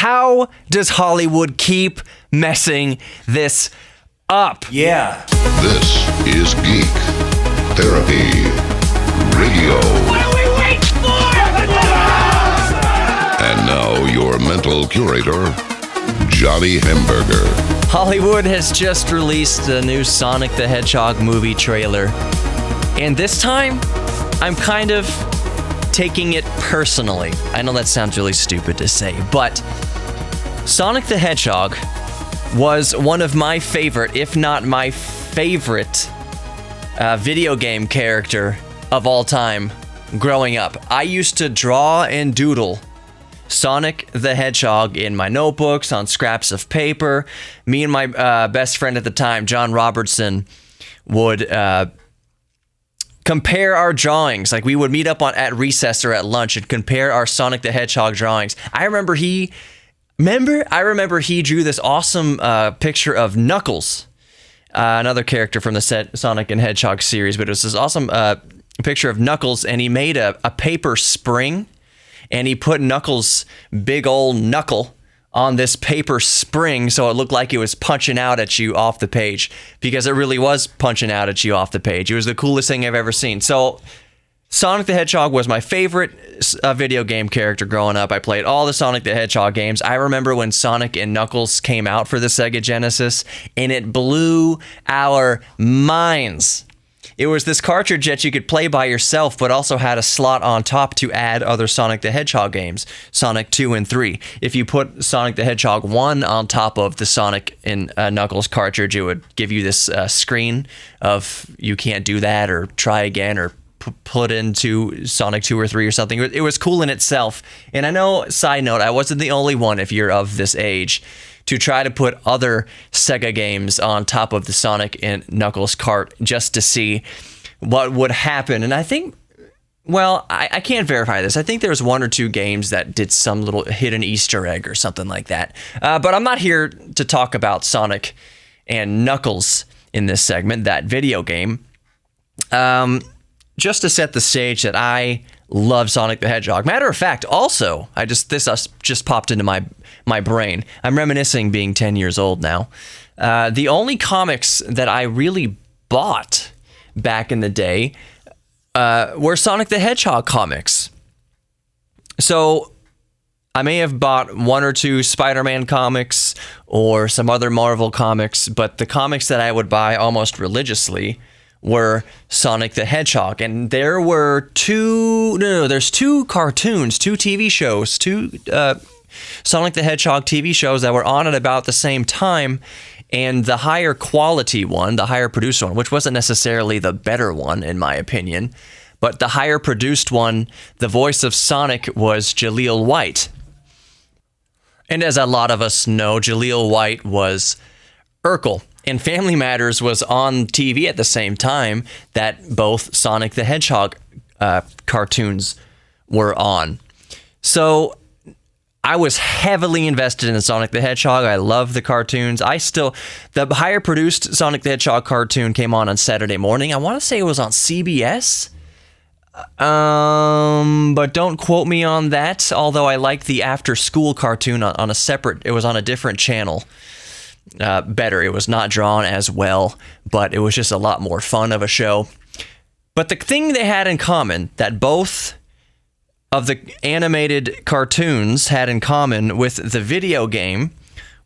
How does Hollywood keep messing this up? Yeah. This is Geek Therapy Radio. What are we waiting for? And now your mental curator, Johnny Hamburger. Hollywood has just released the new Sonic the Hedgehog movie trailer. And this time, I'm kind of taking it personally. I know that sounds really stupid to say, but Sonic the Hedgehog was one of my favorite, if not my favorite, video game character of all time growing up. I used to draw and doodle Sonic the Hedgehog in my notebooks, on scraps of paper. Me and my best friend at the time, John Robertson, would compare our drawings. Like, we would meet up at recess or at lunch and compare our Sonic the Hedgehog drawings. I remember he drew this awesome picture of Knuckles, another character from the Sonic and Hedgehog series, but it was this awesome picture of Knuckles, and he made a paper spring, and he put Knuckles' big old knuckle on this paper spring so it looked like it was punching out at you off the page, because it really was punching out at you off the page. It was the coolest thing I've ever seen. So Sonic the Hedgehog was my favorite video game character growing up. I played all the Sonic the Hedgehog games. I remember when Sonic and Knuckles came out for the Sega Genesis, and it blew our minds. It was this cartridge that you could play by yourself, but also had a slot on top to add other Sonic the Hedgehog games, Sonic 2 and 3. If you put Sonic the Hedgehog 1 on top of the Sonic and Knuckles cartridge, it would give you this screen of you can't do that, or try again, or put into Sonic 2 or 3 or something. It was cool in itself. And I know, side note, I wasn't the only one, if you're of this age, to try to put other Sega games on top of the Sonic and Knuckles cart just to see what would happen. And I think, well, I can't verify this. I think there was one or two games that did some little hidden Easter egg or something like that. But I'm not here to talk about Sonic and Knuckles in this segment, that video game. Just to set the stage that I love Sonic the Hedgehog. Matter of fact, also, this just popped into my brain. I'm reminiscing being 10 years old now. The only comics that I really bought back in the day were Sonic the Hedgehog comics. So I may have bought one or two Spider-Man comics or some other Marvel comics, but the comics that I would buy almost religiously were Sonic the Hedgehog. And there were there's two cartoons, two TV shows, two Sonic the Hedgehog TV shows that were on at about the same time. And the higher quality one, the higher produced one, which wasn't necessarily the better one in my opinion, but the higher produced one, the voice of Sonic was Jaleel White. And as a lot of us know, Jaleel White was Urkel. And Family Matters was on TV at the same time that both Sonic the Hedgehog cartoons were on. So I was heavily invested in Sonic the Hedgehog. I love the cartoons. The higher produced Sonic the Hedgehog cartoon came on Saturday morning. I want to say it was on CBS. But don't quote me on that. Although I liked the after school cartoon it was on a different channel. Better. It was not drawn as well, but it was just a lot more fun of a show. But the thing they had in common, that both of the animated cartoons had in common with the video game,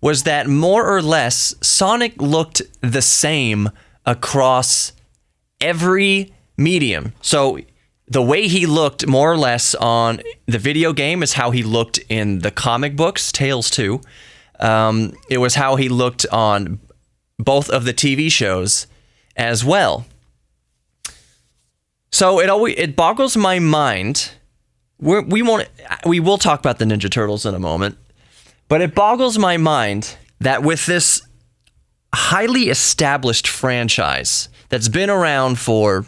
was that more or less Sonic looked the same across every medium. So the way he looked more or less on the video game is how he looked in the comic books, Tales 2. It was how he looked on both of the TV shows as well. So it boggles my mind. We will talk about the Ninja Turtles in a moment, but it boggles my mind that with this highly established franchise that's been around for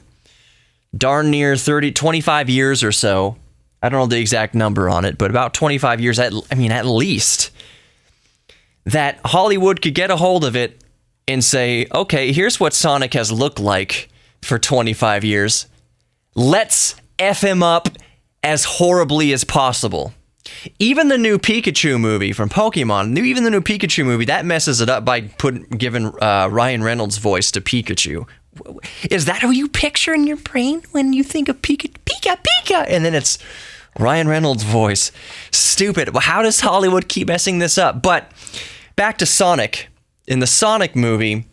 darn near 25 years or so, I don't know the exact number on it, but about 25 years, at least, that Hollywood could get a hold of it and say, okay, here's what Sonic has looked like for 25 years. Let's F him up as horribly as possible. Even the new Pikachu movie from Pokemon, even the new Pikachu movie, that messes it up by giving Ryan Reynolds' voice to Pikachu. Is that who you picture in your brain when you think of Pika? And then it's Ryan Reynolds' voice. Stupid. How does Hollywood keep messing this up? But back to Sonic. In the Sonic movie,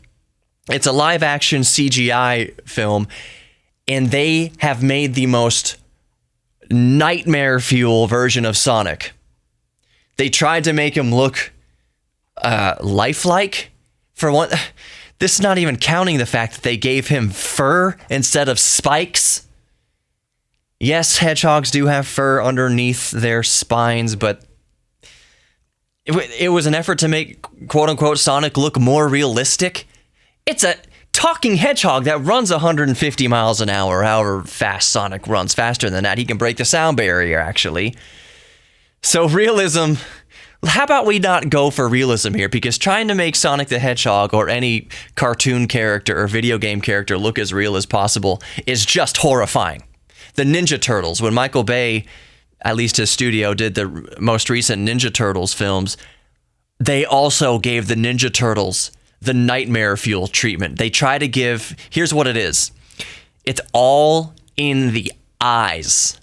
it's a live-action CGI film, and they have made the most nightmare fuel version of Sonic. They tried to make him look lifelike. For one, this is not even counting the fact that they gave him fur instead of spikes. Yes, hedgehogs do have fur underneath their spines, but it was an effort to make quote-unquote Sonic look more realistic. It's a talking hedgehog that runs 150 miles an hour, however fast Sonic runs. Faster than that. He can break the sound barrier, actually. So realism, how about we not go for realism here? Because trying to make Sonic the Hedgehog or any cartoon character or video game character look as real as possible is just horrifying. The Ninja Turtles, when Michael Bay, at least his studio, did the most recent Ninja Turtles films, they also gave the Ninja Turtles the nightmare fuel treatment. They try to give, here's what it is. It's all in the eyes.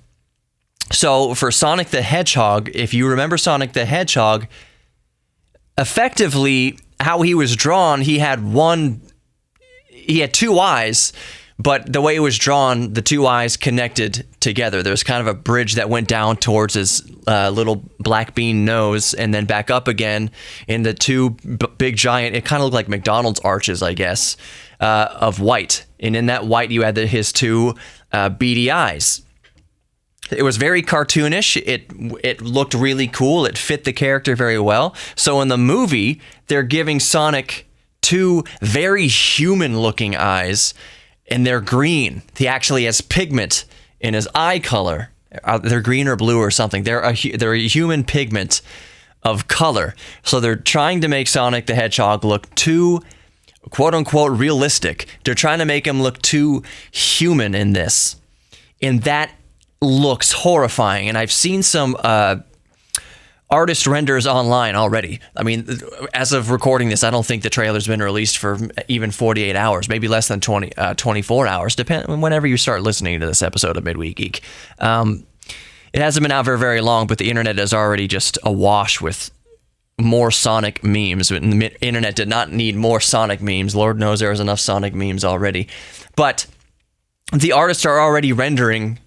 So for Sonic the Hedgehog, if you remember Sonic the Hedgehog, effectively how he was drawn, he had two eyes, but the way it was drawn, the two eyes connected together. There was kind of a bridge that went down towards his little black bean nose and then back up again in the two big giant, it kind of looked like McDonald's arches, I guess, of white. And in that white, you had his two beady eyes. It was very cartoonish. It looked really cool. It fit the character very well. So in the movie, they're giving Sonic two very human-looking eyes, and they're green. He actually has pigment in his eye color. They're green or blue or something. They're a human pigment of color. So they're trying to make Sonic the Hedgehog look too, quote-unquote, realistic. They're trying to make him look too human in this. And that looks horrifying. And I've seen some artist renders online already. I mean, as of recording this, I don't think the trailer's been released for even 48 hours, maybe less than 24 hours, depending whenever you start listening to this episode of Midweek Geek. It hasn't been out for very long, but the internet is already just awash with more Sonic memes. The internet did not need more Sonic memes. Lord knows there was enough Sonic memes already. But the artists are already rendering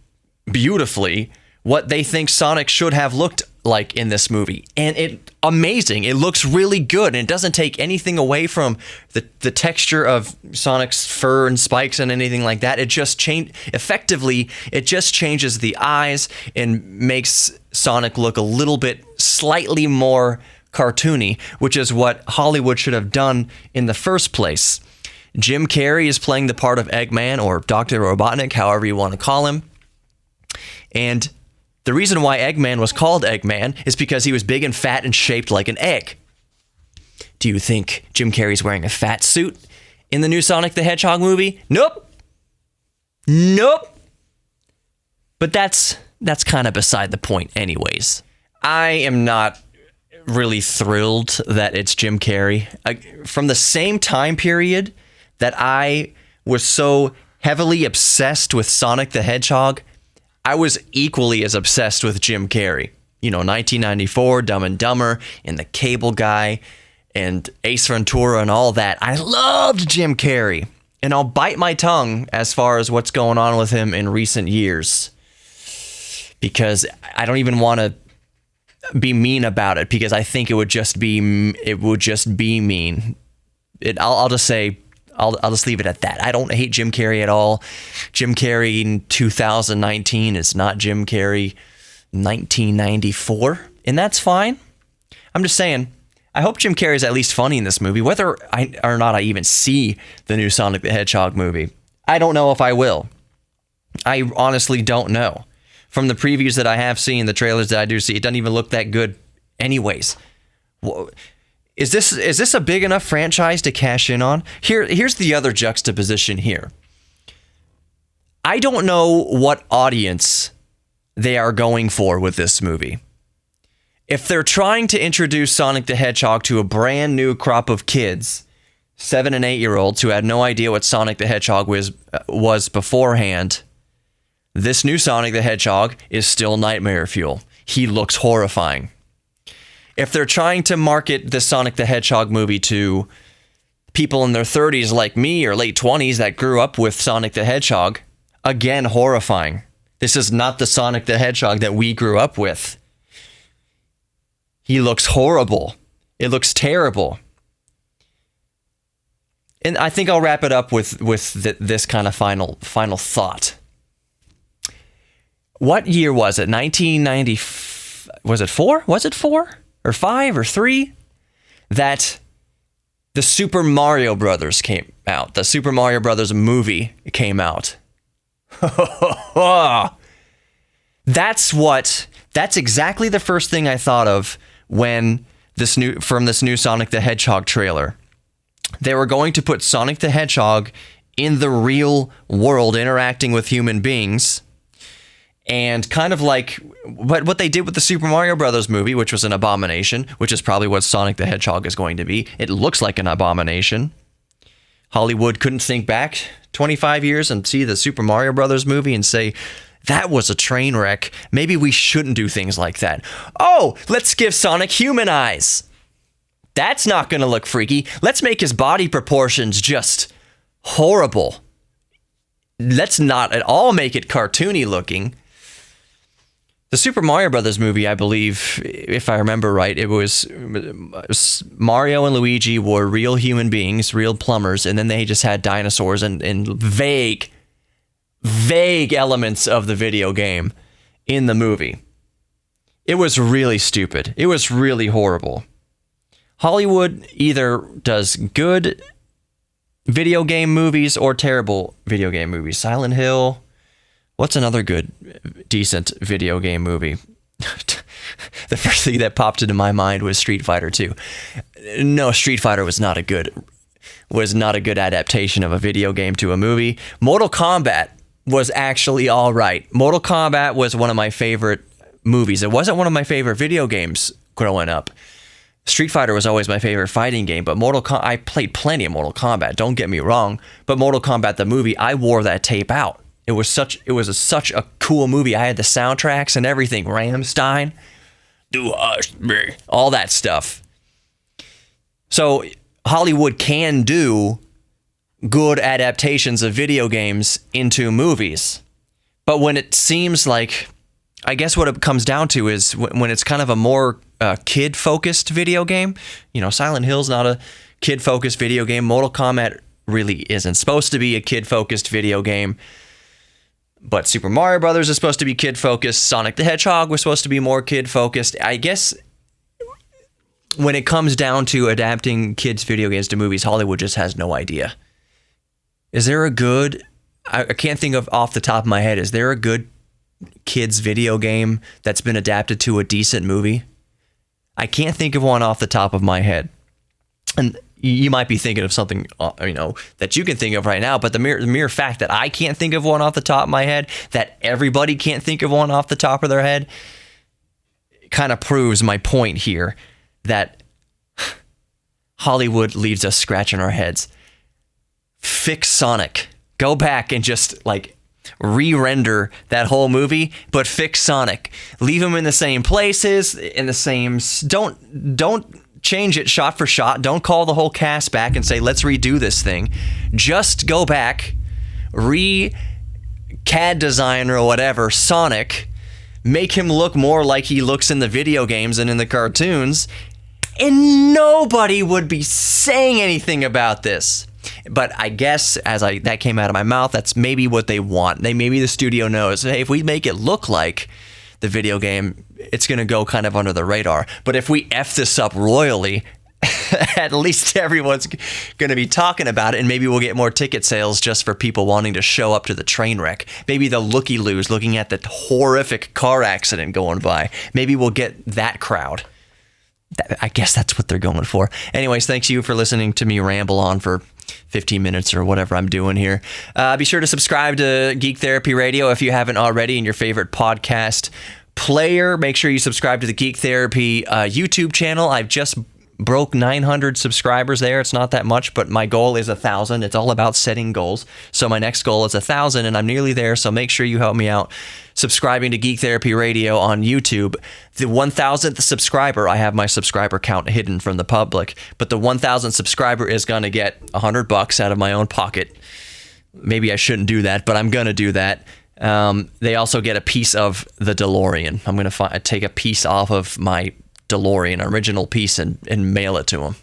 beautifully what they think Sonic should have looked like in this movie, and amazing. It looks really good, and it doesn't take anything away from the texture of Sonic's fur and spikes and anything like that. It just effectively, it just changes the eyes and makes Sonic look a little bit slightly more cartoony, which is what Hollywood should have done in the first place. Jim Carrey is playing the part of Eggman, or Dr. Robotnik, however you want to call him, and the reason why Eggman was called Eggman is because he was big and fat and shaped like an egg. Do you think Jim Carrey's wearing a fat suit in the new Sonic the Hedgehog movie? Nope. But that's kind of beside the point anyways. I am not really thrilled that it's Jim Carrey. From the same time period that I was so heavily obsessed with Sonic the Hedgehog, I was equally as obsessed with Jim Carrey. You know, 1994, Dumb and Dumber, and The Cable Guy, and Ace Ventura, and all that. I loved Jim Carrey. And I'll bite my tongue as far as what's going on with him in recent years, because I don't even want to be mean about it, because I think it would just be mean. I'll just say, I'll just leave it at that. I don't hate Jim Carrey at all. Jim Carrey in 2019 is not Jim Carrey 1994, and that's fine. I'm just saying, I hope Jim Carrey's at least funny in this movie, whether or not I even see the new Sonic the Hedgehog movie. I don't know if I will. I honestly don't know. From the previews that I have seen, the trailers that I do see, it doesn't even look that good anyways. Is this a big enough franchise to cash in on? Here's the other juxtaposition here. I don't know what audience they are going for with this movie. If they're trying to introduce Sonic the Hedgehog to a brand new crop of kids, 7 and 8-year-olds who had no idea what Sonic the Hedgehog was beforehand, this new Sonic the Hedgehog is still nightmare fuel. He looks horrifying. If they're trying to market the Sonic the Hedgehog movie to people in their 30s like me or late 20s that grew up with Sonic the Hedgehog, again, horrifying. This is not the Sonic the Hedgehog that we grew up with. He looks horrible. It looks terrible. And I think I'll wrap it up with this kind of final thought. What year was it? 1990? Was it 4? Was it 4 or 5 or 3? That the Super Mario Brothers came out. The Super Mario Brothers movie came out. That's exactly the first thing I thought of when this new Sonic the Hedgehog trailer. They were going to put Sonic the Hedgehog in the real world interacting with human beings. And kind of like what they did with the Super Mario Brothers movie, which was an abomination, which is probably what Sonic the Hedgehog is going to be. It looks like an abomination. Hollywood couldn't think back 25 years and see the Super Mario Brothers movie and say, that was a train wreck. Maybe we shouldn't do things like that. Oh, let's give Sonic human eyes. That's not going to look freaky. Let's make his body proportions just horrible. Let's not at all make it cartoony looking. The Super Mario Brothers movie, I believe, if I remember right, it was Mario and Luigi were real human beings, real plumbers, and then they just had dinosaurs and vague elements of the video game in the movie. It was really stupid. It was really horrible. Hollywood either does good video game movies or terrible video game movies. Silent Hill. What's another good, decent video game movie? The first thing that popped into my mind was Street Fighter 2. No, Street Fighter was not a good adaptation of a video game to a movie. Mortal Kombat was actually all right. Mortal Kombat was one of my favorite movies. It wasn't one of my favorite video games growing up. Street Fighter was always my favorite fighting game, but I played plenty of Mortal Kombat, don't get me wrong, but Mortal Kombat the movie, I wore that tape out. It was such a cool movie. I had the soundtracks and everything, Rammstein, Do Us Me, all that stuff. So Hollywood can do good adaptations of video games into movies. But when it seems like, I guess what it comes down to is when it's kind of a more kid-focused video game. You know, Silent Hill's not a kid-focused video game. Mortal Kombat really isn't supposed to be a kid-focused video game. But Super Mario Brothers is supposed to be kid-focused. Sonic the Hedgehog was supposed to be more kid-focused. I guess when it comes down to adapting kids' video games to movies, Hollywood just has no idea. Is there a good... I can't think of off the top of my head. Is there a good kids' video game that's been adapted to a decent movie? I can't think of one off the top of my head. And you might be thinking of something, that you can think of right now, but the mere fact that I can't think of one off the top of my head, that everybody can't think of one off the top of their head, kind of proves my point here that Hollywood leaves us scratching our heads. Fix Sonic. Go back and just re-render that whole movie, but fix Sonic. Leave him in the same places, in the same... Don't change it shot for shot. Don't call the whole cast back and say, let's redo this thing. Just go back, CAD design or whatever, Sonic, make him look more like he looks in the video games and in the cartoons, and nobody would be saying anything about this. But I guess that came out of my mouth, that's maybe what they want. Maybe the studio knows, hey, if we make it look like the video game, it's going to go kind of under the radar. But if we F this up royally, at least everyone's going to be talking about it, and maybe we'll get more ticket sales just for people wanting to show up to the train wreck. Maybe the looky-loos looking at the horrific car accident going by. Maybe we'll get that crowd. I guess that's what they're going for. Anyways, thanks you for listening to me ramble on for 15 minutes or whatever I'm doing here. Be sure to subscribe to Geek Therapy Radio if you haven't already in your favorite podcast player, make sure you subscribe to the Geek Therapy YouTube channel. I've just broke 900 subscribers there. It's not that much, but my goal is 1,000. It's all about setting goals. So my next goal is 1,000, and I'm nearly there. So make sure you help me out subscribing to Geek Therapy Radio on YouTube. The 1,000th subscriber, I have my subscriber count hidden from the public, but the 1,000th subscriber is going to get $100 out of my own pocket. Maybe I shouldn't do that, but I'm going to do that. They also get a piece of the DeLorean. I'm going to take a piece off of my DeLorean, original piece, and mail it to them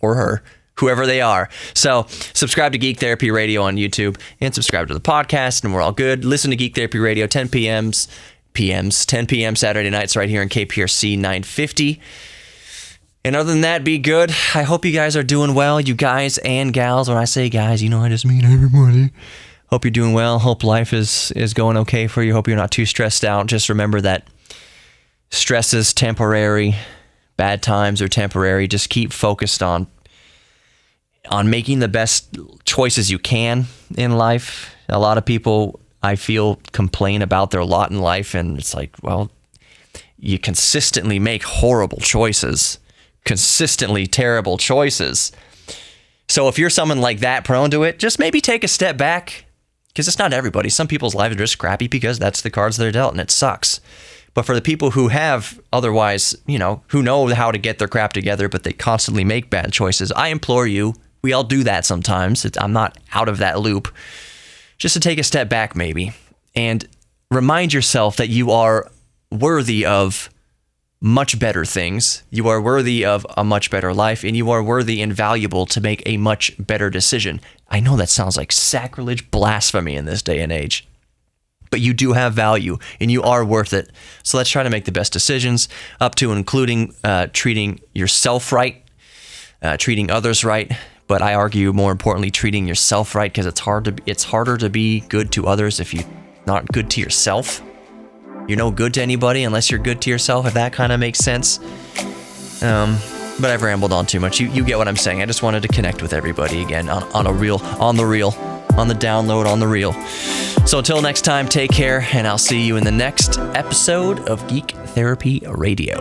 or her, whoever they are. So subscribe to Geek Therapy Radio on YouTube and subscribe to the podcast, and we're all good. Listen to Geek Therapy Radio 10 p.m. Saturday nights right here in KPRC 950. And other than that, be good. I hope you guys are doing well, you guys and gals. When I say guys, I just mean everybody. Hope you're doing well. Hope life is going okay for you. Hope you're not too stressed out. Just remember that stress is temporary. Bad times are temporary. Just keep focused on making the best choices you can in life. A lot of people, I feel, complain about their lot in life, and it's like, well, you consistently make horrible choices, consistently terrible choices. So if you're someone like that, prone to it, just maybe take a step back, because it's not everybody. Some people's lives are just crappy because that's the cards they're dealt, and it sucks. But for the people who have otherwise, who know how to get their crap together, but they constantly make bad choices, I implore you, we all do that sometimes. I'm not out of that loop. Just to take a step back maybe and remind yourself that you are worthy of much better things. You are worthy of a much better life, and you are worthy and valuable to make a much better decision. I know that sounds like sacrilege, blasphemy in this day and age, but you do have value and you are worth it. So let's try to make the best decisions, up to and including treating yourself right, treating others right. But I argue, more importantly, treating yourself right, because it's harder to be good to others if you're not good to yourself. You're no good to anybody unless you're good to yourself, if that kind of makes sense. But I've rambled on too much. You get what I'm saying. I just wanted to connect with everybody again on the download, on the reel. So until next time, take care, and I'll see you in the next episode of Geek Therapy Radio.